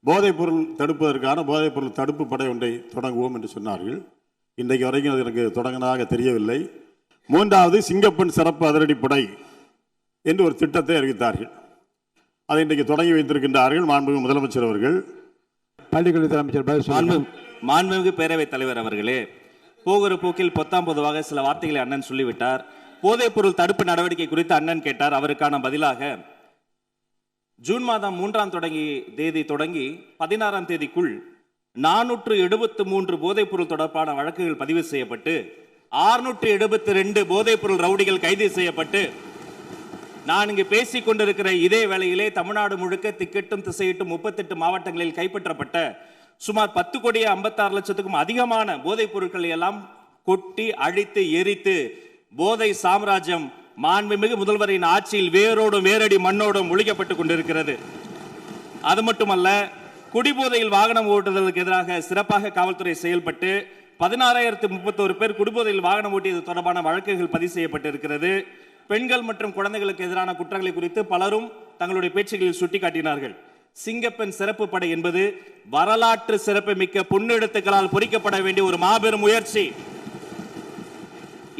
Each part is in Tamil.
போதைப் பொருள் தடுப்பதற்கான போதைப் பொருள் தடுப்பு படை ஒன்றை தொடங்குவோம் என்று சொன்னார்கள். இன்றைக்கு வரைக்கும் அது எனக்கு தொடங்கினதாக தெரியவில்லை. மூன்றாவது சிங்கப்பெண் சிறப்பு அதிரடிப்படை என்று ஒரு திட்டத்தை அறிவித்தார்கள். அதை இன்றைக்கு தொடங்கி வைத்திருக்கின்றார்கள் மாண்புமிகு முதலமைச்சர் அவர்கள். பள்ளிக்கல்வித்துறை அமைச்சர் மாண்புமிகு பேரவைத் தலைவர் அவர்களே, போகிற போக்கில் பொத்தாம் பொதுவாக சில வார்த்தைகளை அண்ணன் சொல்லிவிட்டார். போதைப் பொருள் தடுப்பு நடவடிக்கை குறித்து அண்ணன் கேட்டார். அவருக்கான பதிலாக ஜூன் மாதம் 3ஆம் தேதி தொடங்கி 16ஆம் தேதிக்குள் 473 போதைப் பொருள் தொடர்பான வழக்குகள் பதிவு செய்யப்பட்டு 672 போதைப் பொருள் ரவுடிகள் கைது செய்யப்பட்டு நான் இங்கு பேசிக் கொண்டிருக்கிற இதே வேளையிலே தமிழ்நாடு முழுக்க திக்கெட்டும் திசையிட்டும் 38 மாவட்டங்களில் கைப்பற்றப்பட்ட சுமார் 10,56,00,000க்கும் அதிகமான போதைப் பொருட்களை எல்லாம் கொட்டி அழித்து எரித்து போதை சாம்ராஜ்யம் மாண்புமிகு முதல்வரின் ஆட்சியில் வேரோடும் வேரடி மண்ணோடும் ஒழிக்கப்பட்டுக் கொண்டிருக்கிறது. அது மட்டுமல்ல, குடிபோதையில் வாகனம் ஓட்டுவதற்கு எதிராக சிறப்பாக காவல்துறை செயல்பட்டு 16,031 பேர் குடிபோதையில் வாகனம் ஓட்டியது தொடர்பான வழக்குகள் பதிவு செய்யப்பட்டிருக்கிறது. பெண்கள் மற்றும் குழந்தைகளுக்கு எதிரான குற்றங்களை குறித்து பலரும் தங்களுடைய பேச்சுகளில் சுட்டிக்காட்டினார்கள். சிங்கப்பெண் சிறப்பு படை என்பது வரலாற்று சிறப்பு மிக்க பொன்னெழுத்துக்களால் பொறிக்கப்பட வேண்டிய ஒரு மாபெரும் முயற்சி.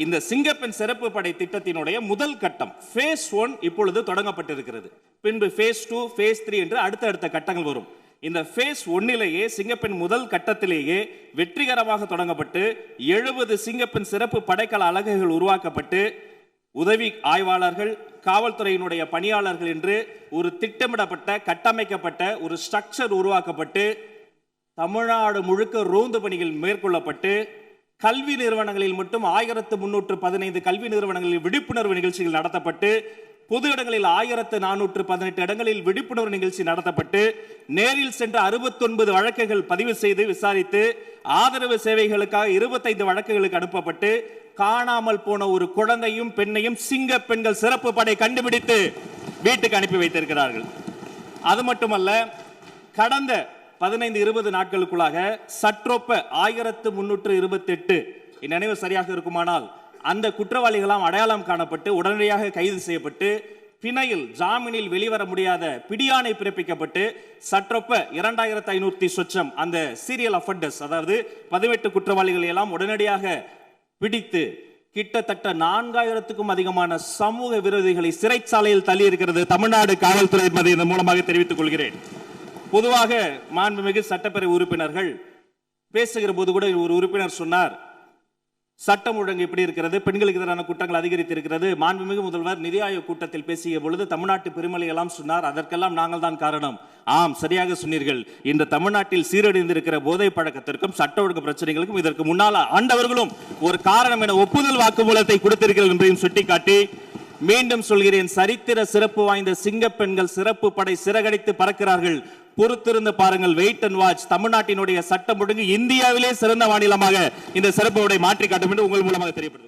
இந்த சிங்கப்பெண் சிறப்பு படை திட்டத்தினுடைய முதல் கட்டம் phase 1 இப்பொழுது தொடங்கப்பட்டிருக்கிறது. பின்பு phase 2, phase 3 என்று அடுத்தடுத்த கட்டங்கள் வரும். இந்த phase 1லேயே சிங்கப்பெண் முதல் கட்டத்திலேயே வெற்றிகரமாக தொடங்கப்பட்டு 70 சிங்கப்பெண் சிறப்பு படைக்கல அலகுகள் உருவாக்கப்பட்டு உதவி ஆய்வாளர்கள், காவல்துறையினுடைய பணியாளர்கள் என்று ஒரு திட்டமிடப்பட்ட கட்டமைக்கப்பட்ட ஒரு ஸ்ட்ரக்சர் உருவாக்கப்பட்டு தமிழ்நாடு முழுக்க ரோந்து பணிகள் மேற்கொள்ளப்பட்டு கல்வி நிறுவனங்களில் மட்டும் 1315 கல்வி நிறுவனங்களில் விழிப்புணர்வு நிகழ்ச்சிகள் நடத்தப்பட்டு பொது இடங்களில் 1418 இடங்களில் விழிப்புணர்வு நிகழ்ச்சி நடத்தப்பட்டு நேரில் சென்ற 69 வழக்குகள் பதிவு செய்து விசாரித்து ஆதரவு சேவைகளுக்காக 25 வழக்குகளுக்கு அனுப்பப்பட்டு காணாமல் போன ஒரு குழந்தையும் பெண்ணையும் சிங்க பெண்கள் சிறப்பு படை கண்டுபிடித்து வீட்டுக்கு அனுப்பி வைத்திருக்கிறார்கள். அது மட்டுமல்ல, கடந்த 15-20 நாட்களுக்குள்ளாக சற்றொப்ப 1328 நினைவு சரியாக இருக்குமானால் அந்த குற்றவாளிகளாம் அடையாளம் காணப்பட்டு உடனடியாக கைது செய்யப்பட்டு பிணையில் ஜாமீனில் வெளிவர முடியாத பிடியாணை பிறப்பிக்கப்பட்டு சற்றொப்ப 2500 சொச்சம் அந்த சீரியல் அஃபெண்டர்ஸ், அதாவது 18 குற்றவாளிகளை எல்லாம் உடனடியாக பிடித்து கிட்டத்தட்ட 4000க்கும் அதிகமான சமூக விரோதிகளை சிறைச்சாலையில் தள்ளி இருக்கிறது தமிழ்நாடு காவல்துறை என்பதை இதன் மூலமாக தெரிவித்துக் கொள்கிறேன். பொதுவாக மாண்புமிகு சட்டப்பேரவை உறுப்பினர்கள் பேசுகிற போது கூட ஒரு உறுப்பினர் சொன்னார், சட்டம் ஒழுங்கு எப்படி இருக்கிறது, பெண்களுக்கு எதிரான குற்றங்கள் அதிகரித்து இருக்கிறது. மாண்புமிகு முதல்வர் நிதி ஆயோக் கூட்டத்தில் பேசிய பொழுது தமிழ்நாட்டு பெருமளை எல்லாம் சொன்னார், அதற்கெல்லாம் நாங்கள் தான் காரணம். ஆம், சரியாக சொன்னீர்கள். இந்த தமிழ்நாட்டில் சீரழிந்திருக்கிற போதை பழக்கத்திற்கும் சட்ட ஒழுங்கு பிரச்சனைகளுக்கும் இதற்கு முன்னால் ஆண்டவர்களும் ஒரு காரணம் என ஒப்புதல் வாக்குமூலத்தை கொடுத்திருக்கிறது என்பதையும் சுட்டிக்காட்டி மீண்டும் சொல்கிறேன், சரித்திர சிறப்பு வாய்ந்த சிங்கப்பெண்கள் சிறப்பு படை சிறகடித்து பறக்கிறார்கள். பொறுத்திருந்து பாருங்கள், வெயிட் அண்ட் வாட்ச். தமிழ்நாட்டினுடைய சட்டம் ஒழுங்கு இந்தியாவிலே சிறந்த மாநிலமாக இந்த சிறப்பு படை மாற்றி காட்டும் என்று உங்கள் மூலமாக தெரியப்படுது.